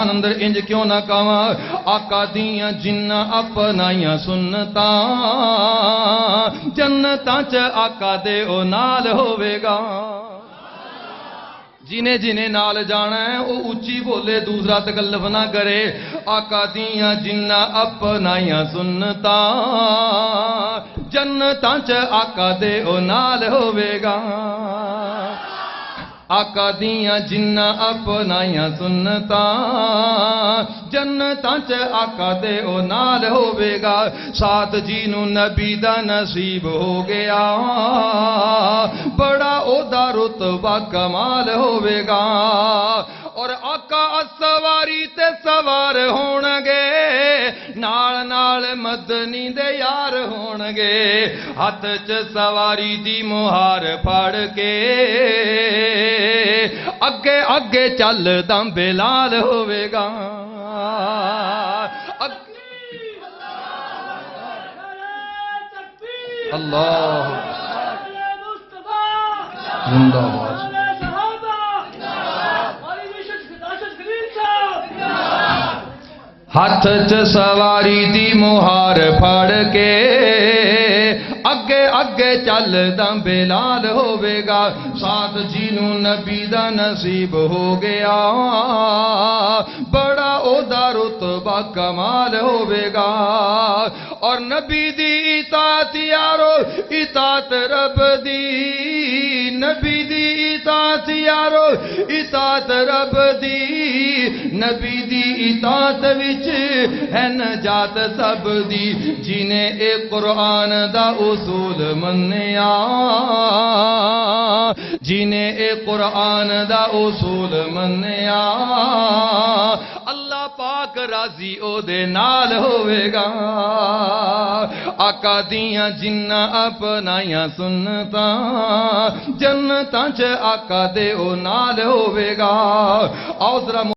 رمضان اندر انج کیوں نہ کہواں آقا دیاں جنہ اپنائیاں سنتاں جنتاں چ آقا دے او نال ہوے گا جنہیں جنہیں نال جانا ہے وہ اچھی بولے دوسرا تکلف نہ کرے آقا دیاں جنہ اپنائیاں سنتاں جنتاں چ آقا دے او نال ہوے گا آقا دیاں جنہ اپنائیاں سنتاں جنتاں چ آقا دے او نال ہوے گا سات جینوں نبی دا نصیب ہو گیا بڑا او دا رتبہ کمال ہوے گا اور آقا سواری تے سوار ہون گے نال نال مدنی دے یار ہون گے ہاتھ چ سواری دی مہار پھڑ کے اگے اگے چل دم بلال ہوے گا اللہ زندہ باد ہاتھ چ سواری دی مہار پھڑ کے اگے اگے چل دم بلال ہوے گا سات جینوں نبی دا نصیب ہو گیا بڑا او دا رتبہ کمال ہوے گا اور نبی دی اطاعت یارو اطاعت رب دی نبی دی اطاعت یارو اطاعت رب دی نبی دی اطاعت وچ ہے نجات سب دی جنہیں اے قرآن دا اصول منیا جنہیں اے قرآن دا اصول منیا اللہ پاک راضی او دے نال ہوے گا آقا دیاں جنہ اپنائیاں سنتاں جنتاں چ آقا دے او نال ہوے گا آؤ ذرا